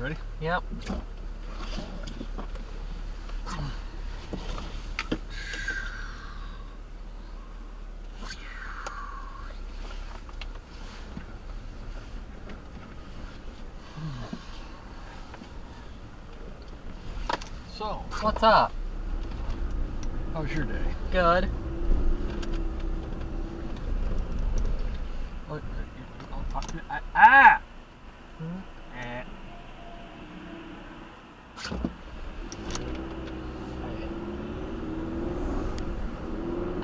ready? Yep. So, What's up? how was your day? Good. What?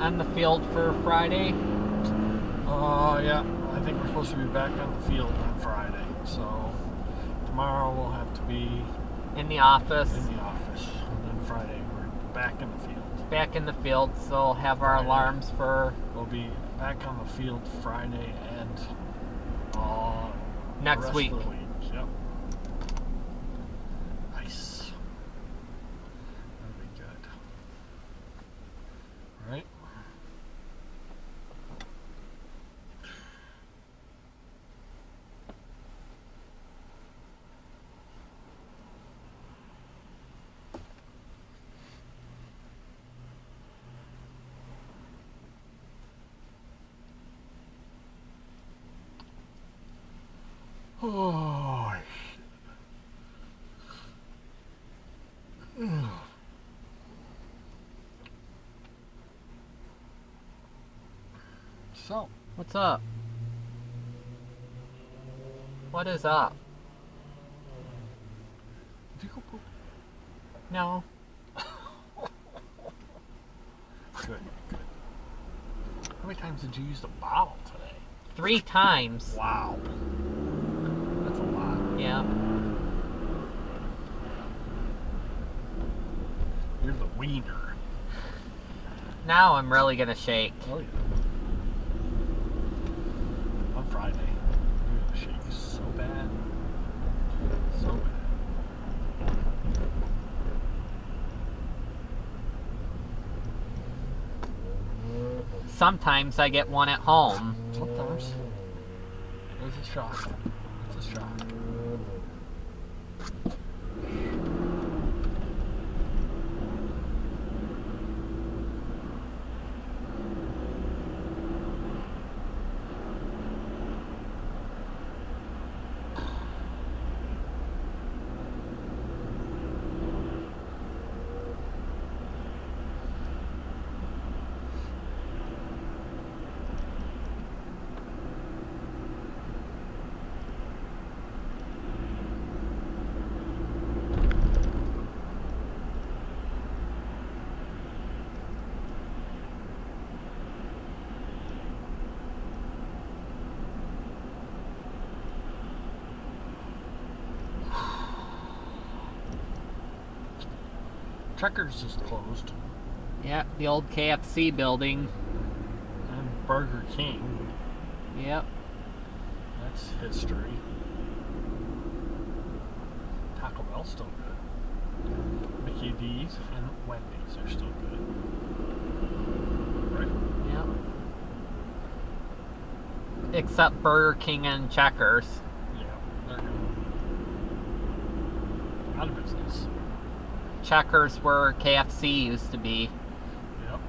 On the field for Friday. Yeah. I think we're supposed to be back on the field on Friday. So, tomorrow we'll have to be In the office. in the office. And then Friday we're back in the field. Back in the field, so have our Friday. alarms for We'll be back on the field Friday and the next rest week. of the week. Yep. Nice. That'll be good. Right? Oh, shit. So, What's up? What is up? did you go poop? No. Good, good. How many times did you use the bottle today? 3 times. Wow. That's a lot. Yeah. You're the wiener. Now I'm really gonna shake. Oh, yeah. On Friday, you're gonna shake so bad. So bad. Sometimes I get one at home. Sometimes. It's a shock. It's a shock. Checkers is closed. Yep, the old KFC building. And Burger King. Yep. That's history. Taco Bell's still good. Mickey D's and Wendy's are still good. Right? Yep. Except Burger King and Checkers. Yeah, they're good. Out of business. Checkers where KFC used to be. Yep.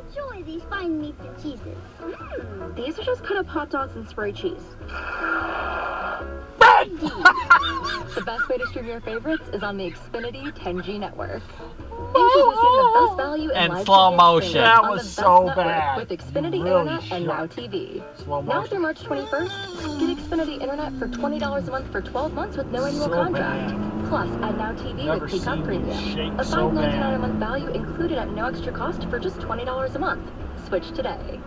enjoy these fine meats and cheeses. These are just cut up hot dogs and spray cheese. The best way to stream your favorites is on the Xfinity 10G network. Introducing the best value in And live slow TV motion. streaming That on was the best so network bad. With Xfinity Really Internet and Now short. TV. Slow Now motion. through March 21st, get Xfinity Internet for $20 a month for 12 months with no annual So contract. bad. Plus, add Now TV Never with Peacock seen Premium. these shake A so $5.99 bad. a month value included at no extra cost for just $20 a month. Switch today.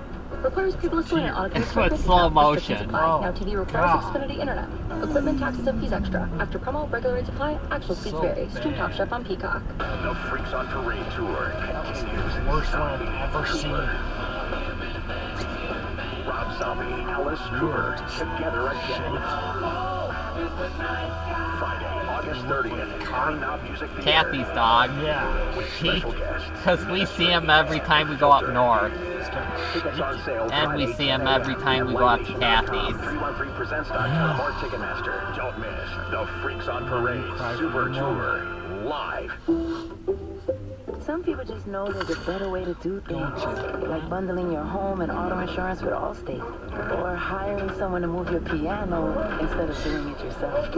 Requires pre-listing and auto It's with slow motion. Now Oh, TV requires God. Xfinity Internet. Equipment, taxes, and fees extra. After promo, regular rate supply, actual speeds So vary. Stream bad. Top Chef on Peacock. The Freaks on Parade tour continues. Worst one I've ever seen. Rob Zombie, Alice Cooper, together again. Friday, August 30th, Now Music Theater. Kathy's dog. Yeah. With special guests. Because we see him every time we go up north. Tickets on sale And we Friday, see him 10 every a.m. time we at go up to LiveNation.com, Kathy's. 313presents.com or Ticketmaster. Don't miss the Freaks on Parade Cry for Super the Tour live. Some people just know there's a better way to do things, like bundling your home and auto insurance with Allstate, or hiring someone to move your piano instead of doing it yourself.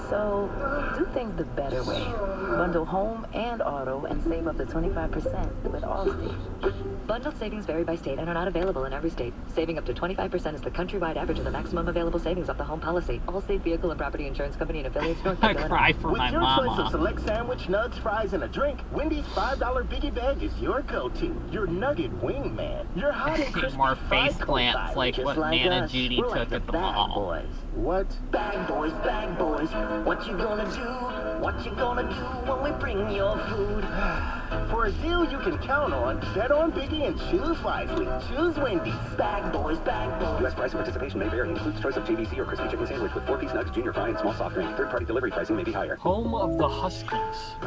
So, do things the better way. Bundle home and auto and save up to 25% with Allstate. Bundled savings vary by state and are not available in every state. Saving up to 25% is the countrywide average of the maximum available savings of the home policy. Allstate Vehicle and Property Insurance Company and affiliates, North I Carolina. cry for With my your choice of mama. select sandwich, nugs, fries, and a drink, Wendy's $5 Biggie Bag is your go-to. Your nugget wingman. Your hot and crispy More fried face plants cold like just what like Nana us. Judy We're took like the at the bag mall. boys. What? Bag boys, what you gonna do? What you gonna do when we bring your food? For a deal you can count on, bet on Biggie and choose wisely. Choose Wendy's. Bag boys, bag boys. U.S. price and participation may vary. Includes choice of JVC or crispy chicken sandwich with 4-piece nugs, junior fry, and small soft drink. Third-party delivery pricing may be higher. Home of the Huskies.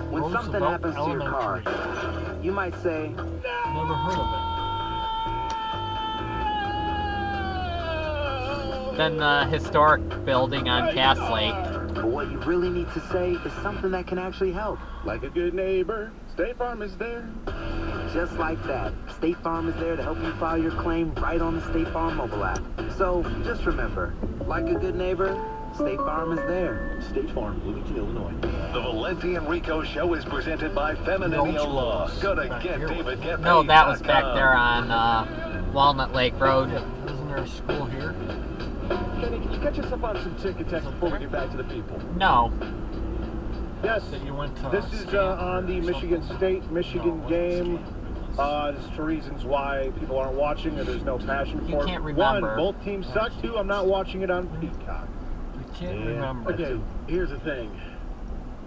When something Roosevelt happens to your car, Elementary. you might say, Never heard of Then the historic building on Cass Lake. but what you really need to say is something that can actually help. Like a good neighbor, State Farm is there. Just like that, State Farm is there to help you file your claim right on the State Farm mobile app. So just remember, like a good neighbor, State Farm is there. State Farm, Bloomington, Illinois. The Valenti and Rico Show is presented by Femininio Law. Go to GetDavidGetPaid.com. No, that was back there on Walnut Lake Road. it. Isn't there a school here? Kenny, can you catch us up on some ticket text before we get back to the people? No. Yes, That you went to this is on the Stanford or Michigan something? State-Michigan No, game. Stanford. There's two reasons why people aren't watching or there's no passion You for it. can't remember. One, both teams suck. Two, I'm not watching it on Peacock. We can't remember. Okay, here's the thing.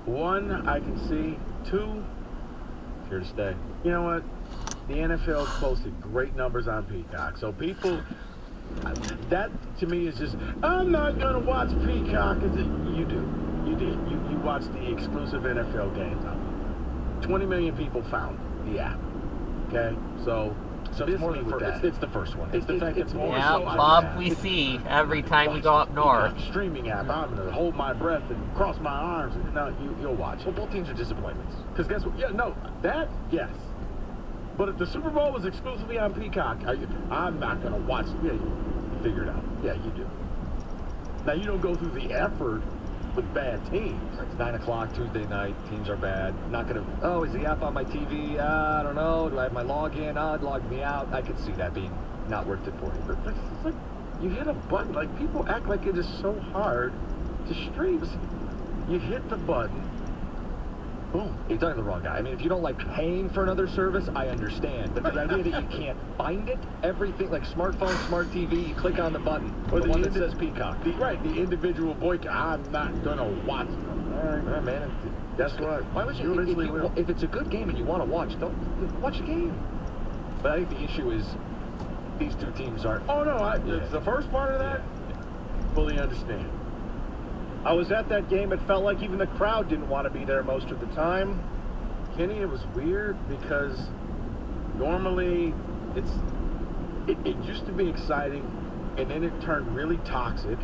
One, I can see. Two, it's here to stay. You know what? The NFL's posted great numbers on Peacock. So people, that to me is just, I'm not going to watch Peacock. You do. You did. You watched the exclusive NFL games on Peacock. 20 million people found the app. Okay? So it's more than the first. It's the first one. It's the fact it's more Yeah, so on Bob, that. we see every time we go up north. Streaming app. I'm gonna hold my breath and cross my arms. No, you'll watch. Well, both teams are disappointments. Because guess what? Yeah, no, that yes. But if the Super Bowl was exclusively on Peacock, I'm not gonna watch. Yeah, you figure it out. Yeah, you do. Now you don't go through the effort with bad teams. It's 9 o'clock Tuesday night. Teams are bad. Not gonna. Oh, is the app on my TV? I don't know. Do I have my login? Oh, it logged me out. I could see that being not worth it for you. But it's like you hit a button. Like people act like it is so hard to stream. You hit the button. Boom. You're talking to the wrong guy. I mean, if you don't like paying for another service, I understand. But the idea that you can't find it, everything like smartphone, smart TV, you click on the button, or the one that says Peacock. Right, the individual boycott. I'm not gonna watch them. All right, man. Guess what? Why would you? literally will. If it's a good game and you want to watch, don't watch the game. But I think the issue is these two teams aren't. Oh no, it's the first part of that. Fully understand. I was at that game. It felt like even the crowd didn't want to be there most of the time. Kenny, it was weird because normally it used to be exciting, and then it turned really toxic,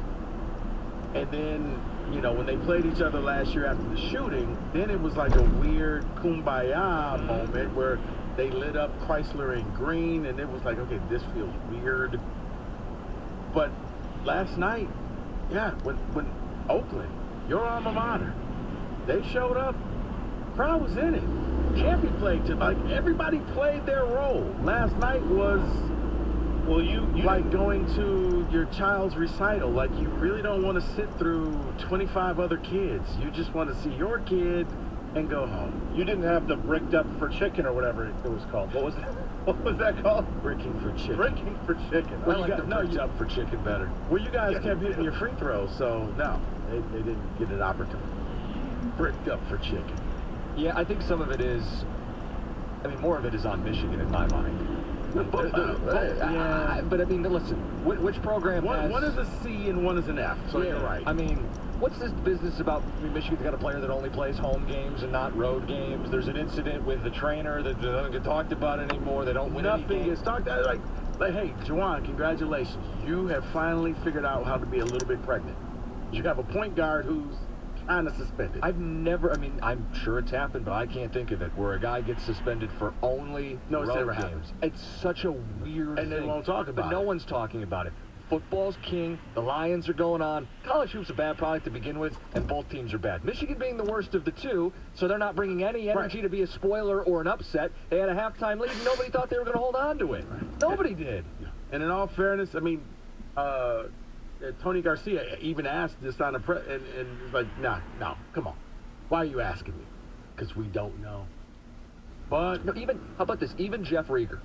and then you know, when they played each other last year after the shooting, then it was like a weird kumbaya moment where they lit up Chrysler in green, and it was like, okay, this feels weird. But last night, yeah, when Oakland, your alma mater, they showed up, crowd was in it. Campy played to, like, everybody played their role. Last night was, well, you like going to your child's recital. Like, you really don't want to sit through 25 other kids. You just want to see your kid and go home. You didn't have the bricked up for chicken or whatever it was called. What was that? What was that called? Bricking for chicken. Bricking for chicken. Well, I like the bricked up for chicken better. Well, you guys kept hitting your free throws, so no, they didn't get an opportunity. Bricked up for chicken. Yeah, I think some of it is, I mean, more of it is on Michigan in my mind. Yeah, but I mean, listen, which program has... One is a C and one is an F, so you're right. I mean, what's this business about Michigan's got a player that only plays home games and not road games? There's an incident with the trainer that doesn't get talked about anymore. They don't win any Nothing games. gets talked about. Like, hey, Juwan, congratulations. You have finally figured out how to be a little bit pregnant. You have a point guard who's kind of suspended. I've never, I mean, I'm sure it's happened, but I can't think of it, where a guy gets suspended for only No, it's road never games. happened. It's such a weird And thing. they won't talk about But no it. one's talking about it. Football's king. The Lions are going on. College hoops a bad product to begin with, and both teams are bad. Michigan being the worst of the two, so they're not bringing any energy to be a spoiler or an upset. They had a halftime lead, and nobody thought they were going to hold on to it. Nobody did. And in all fairness, I mean, Tony Garcia even asked this on a and was like, no, come on. Why are you asking me? Because we don't know. But No, even, how about this? Even Jeff Rieger,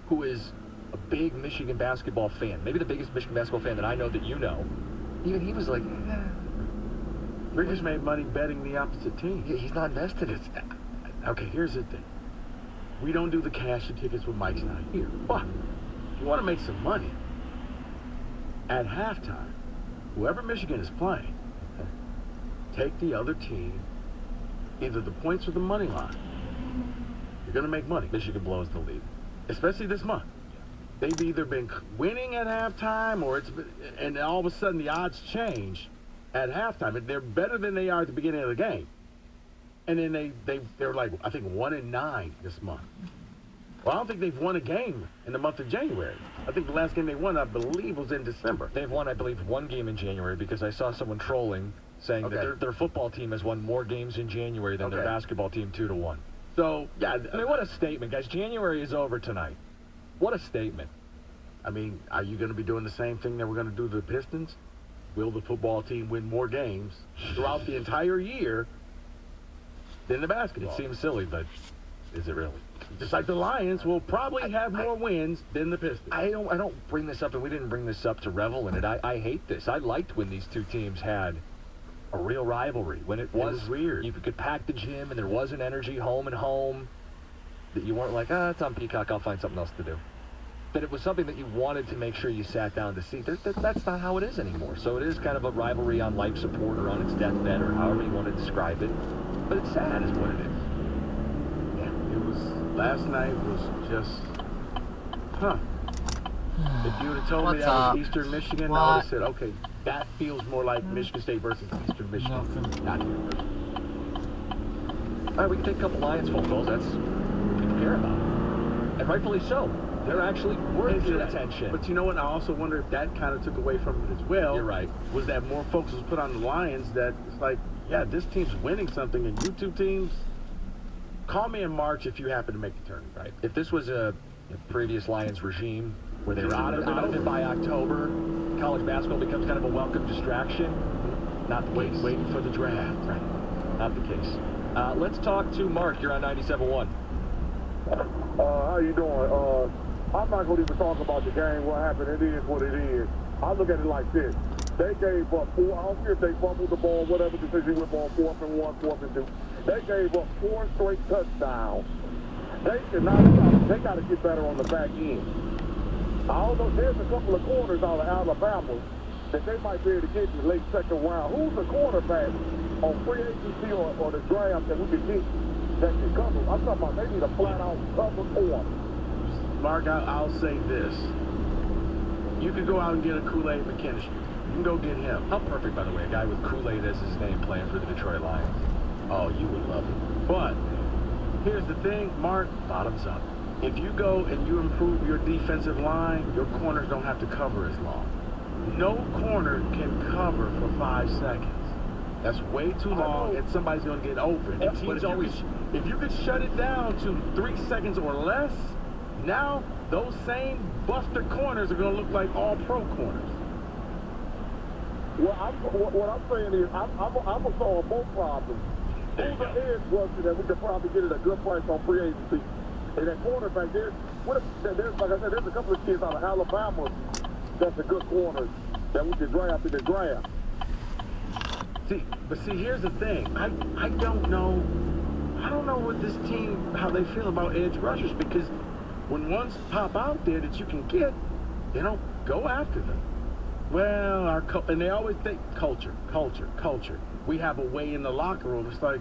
who is a big Michigan basketball fan, maybe the biggest Michigan basketball fan that I know that you know, even he was like, Rieger's made money betting the opposite team. he's not invested in it. Okay, here's the thing. We don't do the cash and tickets when Mike's not here. But if you want to make some money, at halftime, whoever Michigan is playing, take the other team, either the points or the money line. You're going to make money. Michigan blows the lead. Especially this month. They've either been winning at halftime or and all of a sudden the odds change at halftime. They're better than they are at the beginning of the game. And then they're like, I think 1-9 this month. Well, I don't think they've won a game in the month of January. I think the last game they won, I believe, was in December. They've won, I believe, one game in January because I saw someone trolling saying that their football team has won more games in January than their basketball team 2-1. So, yeah. I mean, what a statement, guys. January is over tonight. What a statement. I mean, are you going to be doing the same thing that we're going to do to the Pistons? Will the football team win more games throughout the entire year than the basketball? It seems silly, but is it really? Just like the Lions will probably have more wins than the Pistons. I don't bring this up, and we didn't bring this up to revel in it. I hate this. I liked when these two teams had a real rivalry. When it was weird. You could pack the gym, and there was an energy home and home that you weren't like, it's on Peacock, I'll find something else to do. But it was something that you wanted to make sure you sat down to see. That's not how it is anymore. So it is kind of a rivalry on life support or on its deathbed or however you want to describe it. But it's sad is what it is. Yeah, it was, last night was just, If you would have told me that was Eastern Michigan, I would have said, okay, that feels more like Michigan State versus Eastern Michigan. Not here. All right, we can take a couple Lions phone calls. That's what people care about. And rightfully so. They're actually worth your attention. But you know what? I also wonder if that kind of took away from it as well. You're right. Was that more focus was put on the Lions that it's like, yeah, this team's winning something, and you two teams, call me in March if you happen to make the tournament. Right. If this was a previous Lions regime where they were out of it by October, college basketball becomes kind of a welcome distraction. Not the case. Waiting for the draft. Right. Not the case. Let's talk to Mark. You're on 97.1. How you doing? I'm not going to even talk about the game, what happened. It is what it is. I look at it like this. They gave up 4, I don't care if they fumbled the ball, whatever, because they went on 4th and 1, 4th and 2. They gave up 4 straight touchdowns. They should not stop. They got to get better on the back end. I don't know, there's a couple of corners out of Alabama that they might be able to get in the late second round. Who's the cornerback on free agency or the draft that we could get that can cover? I'm talking about they need a flat-out cover corner. Mark, I'll say this. You could go out and get a Kool-Aid McKinstry. You can go get him. How perfect, by the way, a guy with Kool-Aid as his name playing for the Detroit Lions. Oh, you would love it. But here's the thing, Mark, bottoms up. If you go and you improve your defensive line, your corners don't have to cover as long. No corner can cover for 5 seconds. That's way too long, and somebody's going to get open. And But teams always... if you could shut it down to 3 seconds or less, now those same buster corners are going to look like all-pro corners. Well, what I'm saying is, I'm going to solve both problems. Who's the edge rusher that we could probably get at a good price on free agency? And that cornerback, there's, like I said, there's a couple of kids out of Alabama that's a good corner that we could draft in the draft. See, here's the thing. I don't know what this team, how they feel about edge rushers, because when ones pop out there that you can get, they don't go after them. Well, and they always think culture. We have a way in the locker room. It's like,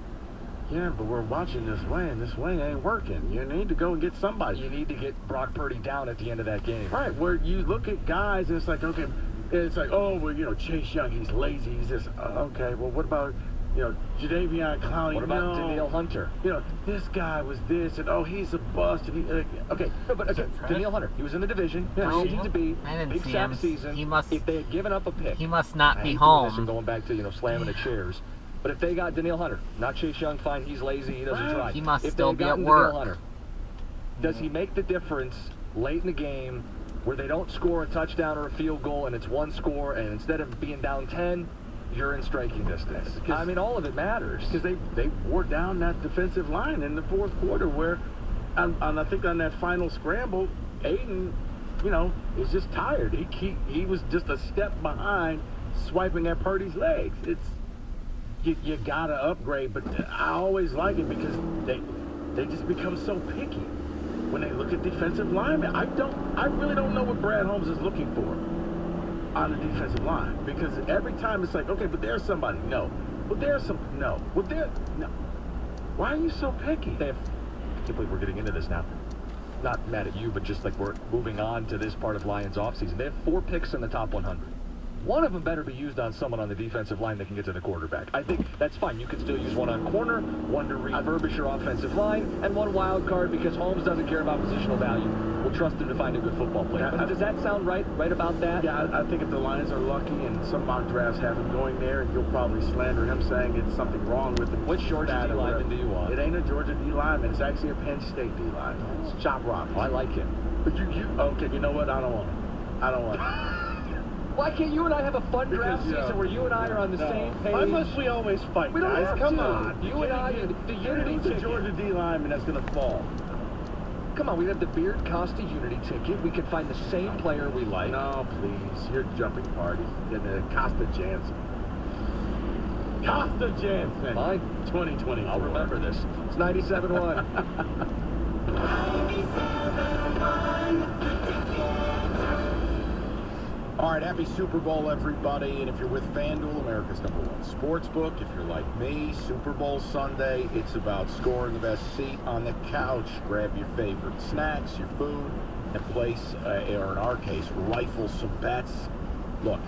yeah, but we're watching this way, and this way ain't working. You need to go and get somebody. You need to get Brock Purdy down at the end of that game. Right, where you look at guys, and it's like, okay, it's like, oh, well, you know, Chase Young, he's lazy. He's just, okay, well, what about, you know, Jadeveon Clowney? What about Danielle Hunter? You know, this guy was this, and oh, he's a bust. And he, okay, no, but okay, Danielle Hunter, he was in the division. No, Free agent to be. I didn't Big see Sam him. season. He must- If they had given up a pick. He must not I be hate doing this home. and going back to, you know, slamming the chairs. But if they got Danielle Hunter, not Chase Young, fine, he's lazy, he doesn't try. He must if still they be had at gotten work. Danielle Hunter, does he make the difference late in the game where they don't score a touchdown or a field goal and it's one score, and instead of being down 10, you're in striking distance? I mean, all of it matters. Because they wore down that defensive line in the fourth quarter where, I think on that final scramble, Aiden, you know, is just tired. He was just a step behind swiping at Purdy's legs. You gotta upgrade, but I always like it because they just become so picky when they look at defensive linemen. I really don't know what Brad Holmes is looking for on the defensive line, because every time it's like, okay, but there's somebody. No. Well, there's some. No. Well, no. Why are you so picky? I can't believe we're getting into this now. Not mad at you, but just like we're moving on to this part of Lions offseason. They have 4 picks in the top 100. One of them better be used on someone on the defensive line that can get to the quarterback. I think that's fine. You can still use one on corner, one to refurbish your offensive line, and one wild card because Holmes doesn't care about positional value. We'll trust him to find a good football player. But does that sound right about that? Yeah, I think if the Lions are lucky and some mock drafts have him going there, and you'll probably slander him saying it's something wrong with him. Which Georgia D lineman do you want? It ain't a Georgia D lineman. It's actually a Penn State D lineman. It's Chop Robinson. I like him. But okay, you know what? I don't want him. I don't want him. Why can't you and I have a fun draft season where you and I are on the same page? Why must we always fight, We don't guys? have Come to. on. You and I, the Unity Who's the ticket. Georgia D lineman that's going to fall? Come on, we have the Beard Costa Unity ticket. We can find the same player we like. No, please. You're jumping party. Getting a Costa Jansen. Costa Jansen. Fine. 2020. I'll remember this. It's 97-1. All right, happy Super Bowl, everybody. And if you're with FanDuel, America's #1 sportsbook, if you're like me, Super Bowl Sunday, it's about scoring the best seat on the couch. Grab your favorite snacks, your food, and place, or in our case, rifle some bets. Look,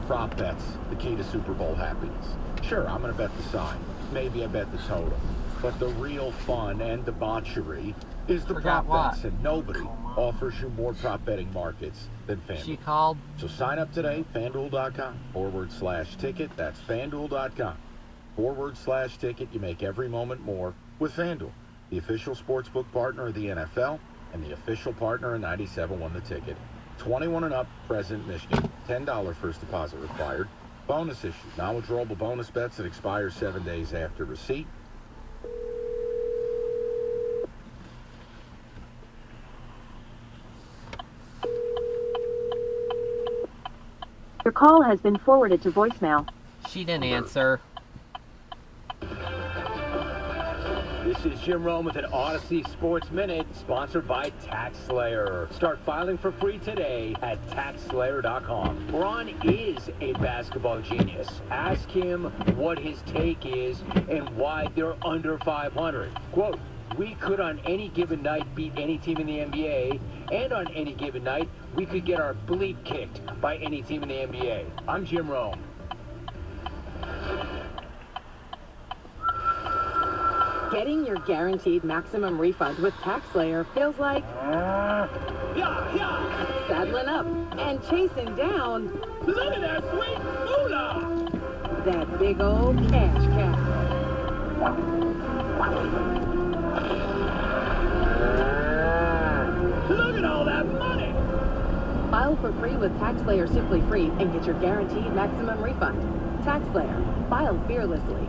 prop bets, the key to Super Bowl happiness. Sure, I'm going to bet the sign. Maybe I bet the total. But the real fun and debauchery is the prop bets, and nobody offers you more prop betting markets than FanDuel. She called. So sign up today, FanDuel.com/ticket. That's FanDuel.com/ticket. You make every moment more with FanDuel, the official sportsbook partner of the NFL and the official partner of 97.1 The Ticket. 21 and up, present Michigan. $10 first deposit required. Bonus issued. Non-withdrawable bonus bets that expire 7 days after receipt. Your call has been forwarded to voicemail. She didn't answer. This is Jim Rome with an Odyssey Sports Minute, sponsored by TaxSlayer. Start filing for free today at TaxSlayer.com. Bron is a basketball genius. Ask him what his take is and why they're under 500. Quote, we could on any given night beat any team in the NBA, and on any given night, we could get our bleep kicked by any team in the NBA. I'm Jim Rome. Getting your guaranteed maximum refund with TaxSlayer feels like saddling up and chasing down. Look at that sweet moolah! That big old cash cow. Look at all that money! File for free with TaxSlayer Simply Free and get your guaranteed maximum refund. TaxSlayer. File fearlessly.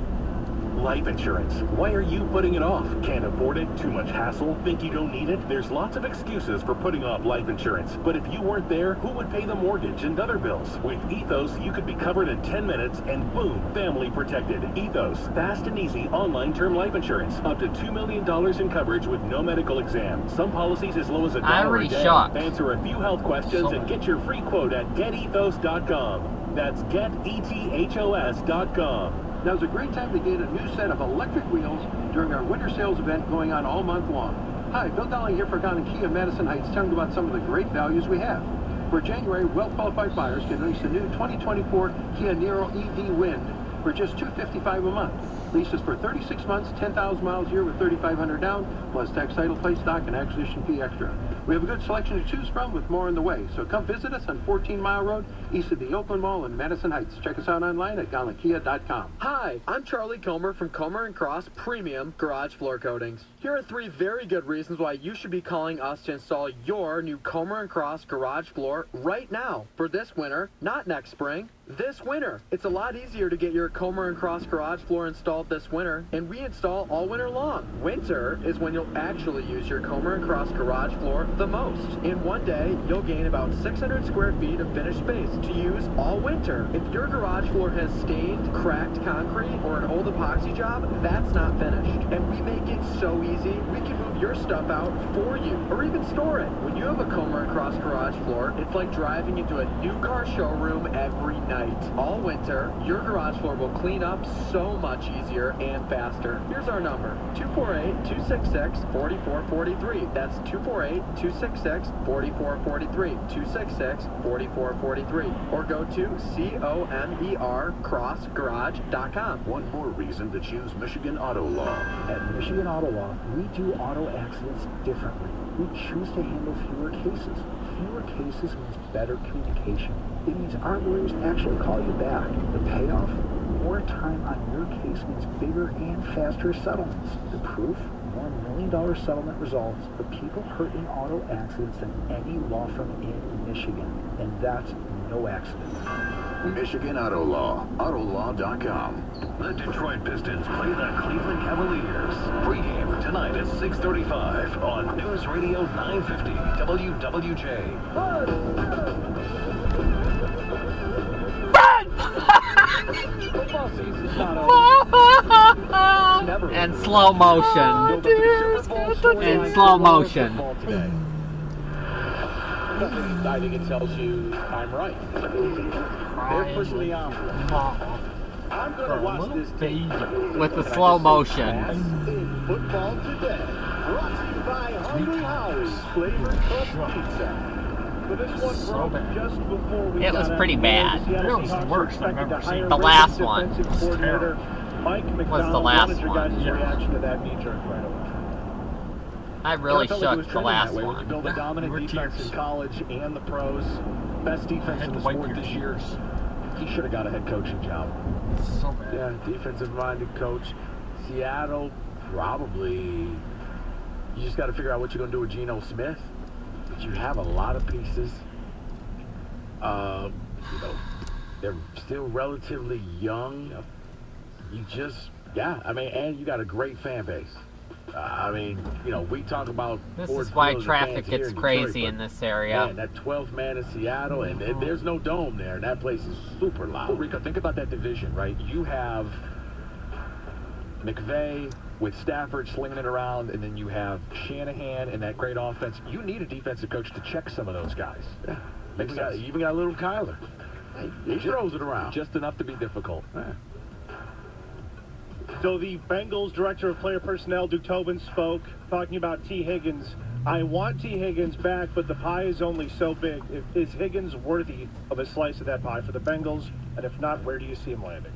Life insurance. Why are you putting it off? Can't afford it? Too much hassle? Think you don't need it? There's lots of excuses for putting off life insurance. But if you weren't there, who would pay the mortgage and other bills? With Ethos, you could be covered in 10 minutes and boom, family protected. Ethos. Fast and easy online term life insurance. Up to $2 million in coverage with no medical exam. Some policies as low as $1 a day. Shocked. Answer a few health questions and get your free quote at getethos.com. That's getethos.com. Now's a great time to get a new set of electric wheels during our winter sales event going on all month long. Hi, Bill Dowling here for Gun & Kia Madison Heights, telling you about some of the great values we have. For January, well-qualified buyers can lease the new 2024 Kia Niro EV Wind for just $255 a month. Leases for 36 months, 10,000 miles a year with $3,500 down, plus tax, title, plate stock, and acquisition fee extra. We have a good selection to choose from with more on the way. So come visit us on 14 Mile Road, east of the Oakland Mall in Madison Heights. Check us out online at GallantKia.com. Hi, I'm Charlie Comer from Comer & Cross Premium Garage Floor Coatings. Here are 3 very good reasons why you should be calling us to install your new Comer & Cross garage floor right now. For this winter, not next spring. This winter. It's a lot easier to get your Comer & Cross garage floor installed this winter, and we install all winter long. Winter is when you'll actually use your Comer & Cross garage floor the most. In one day, you'll gain about 600 square feet of finished space to use all winter. If your garage floor has stained, cracked concrete, or an old epoxy job, that's not finished. And we make it so easy, we can move your stuff out for you, or even store it. When you have a Comer & Cross garage floor, it's like driving into a new car showroom every night. All winter, your garage floor will clean up so much easier and faster. Here's our number, 248-266-4443. That's 248-266-4443. 266-4443. Or go to COMERCrossgarage.com. One more reason to choose Michigan Auto Law. At Michigan Auto Law, we do auto accidents differently. We choose to handle fewer cases. Fewer cases means better communication. It means our lawyers actually call you back. The payoff? More time on your case means bigger and faster settlements. The proof? More $1 million settlement results for people hurt in auto accidents than any law firm in Michigan. And that's no accident. Michigan Auto Law. Autolaw.com. The Detroit Pistons play the Cleveland Cavaliers. Pre-game tonight at 6:35 on News Radio 950 WWJ. And slow motion. In slow motion. I think it tells you I'm right. They're pushing the envelope. I'm going to watch this tape. With the slow motion. In football today, brought to you by Hungry Howie's Flavored Crust Pizza. For this one from just before we It was pretty bad. It was the worst I've ever seen. The last one was terrible. was the last one. Reaction to that knee-jerk right away. I really shook the last one. Build a dominant defense in college and the pros. Best defense in the sport this year. He should have got a head coaching job. So bad. Yeah, defensive-minded coach. Seattle, probably. You just got to figure out what you're going to do with Geno Smith. But you have a lot of pieces. They're still relatively young. You just, and you got a great fan base. We talk about this is why traffic gets crazy in this area. Man, that 12th man in Seattle, and there's no dome there, and that place is super loud. Well, Rico, think about that division, right? You have McVay with Stafford slinging it around, and then you have Shanahan and that great offense. You need a defensive coach to check some of those guys. Yeah. Makes sense. You even got a little Kyler. He throws it around. Just enough to be difficult. Yeah. So the Bengals director of player personnel, Duke Tobin, spoke talking about T. Higgins. I want T. Higgins back, but the pie is only so big. Is Higgins worthy of a slice of that pie for the Bengals? And if not, where do you see him landing?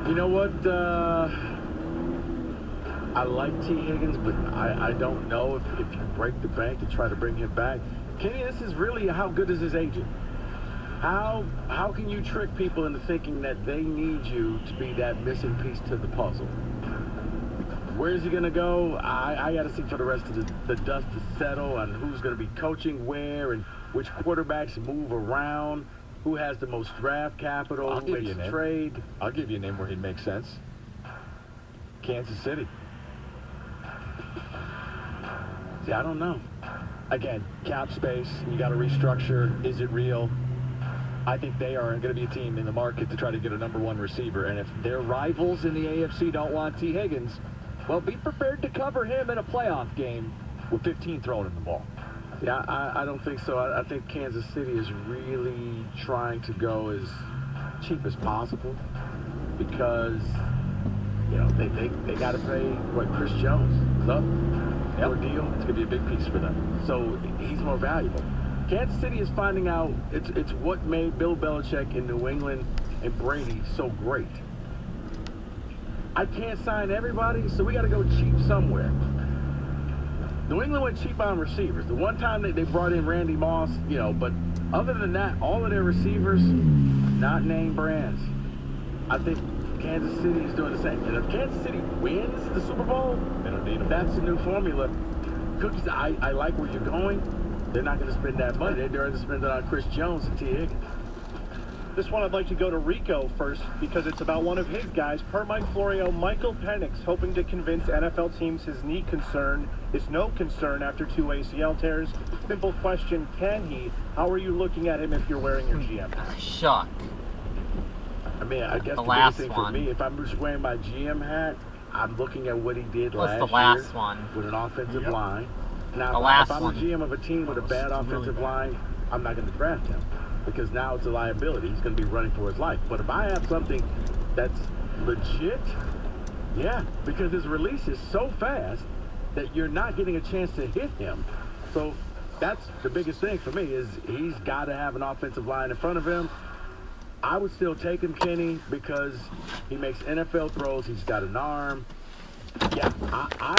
You know what? I like T. Higgins, but I don't know if you break the bank and try to bring him back. Kenny, this is really how good is his agent? How can you trick people into thinking that they need you to be that missing piece to the puzzle? Where's he going to go? I got to see for the rest of the dust to settle on who's going to be coaching where and which quarterbacks move around, who has the most draft capital, who makes a trade. I'll give you a name where he'd make sense. Kansas City. See, I don't know. Again, cap space, you got to restructure. Is it real? I think they are going to be a team in the market to try to get a #1 receiver. And if their rivals in the AFC don't want T. Higgins, well, be prepared to cover him in a playoff game with 15 thrown in the ball. Yeah, I don't think so. I think Kansas City is really trying to go as cheap as possible because, you know, they got to pay, Chris Jones is up for a deal. It's going to be a big piece for them. So he's more valuable. Kansas City is finding out it's what made Bill Belichick in New England and Brady so great. I can't sign everybody, so we got to go cheap somewhere. New England went cheap on receivers. The one time they brought in Randy Moss, you know, but other than that, all of their receivers, not name brands. I think Kansas City is doing the same. And if Kansas City wins the Super Bowl, they don't need them. That's the new formula. Cookies, I like where you're going. They're not going to spend that money. They're going to spend it on Chris Jones and T. Higgins. This one I'd like to go to Rico first because it's about one of his guys. Per Mike Florio, Michael Penix hoping to convince NFL teams his knee concern is no concern after 2 ACL tears. Simple question, can he? How are you looking at him if you're wearing your GM? Shock. I mean, I guess the biggest last thing one. for me, if I'm just wearing my GM hat, I'm looking at what he did What's last the last year one? with an offensive line. Now, The if last I'm one. a GM of a team with a bad offensive line, I'm not going to draft him because now it's a liability. He's going to be running for his life. But if I have something that's legit, yeah, because his release is so fast that you're not getting a chance to hit him. So that's the biggest thing for me is he's got to have an offensive line in front of him. I would still take him, Kenny, because he makes NFL throws. He's got an arm. Yeah, I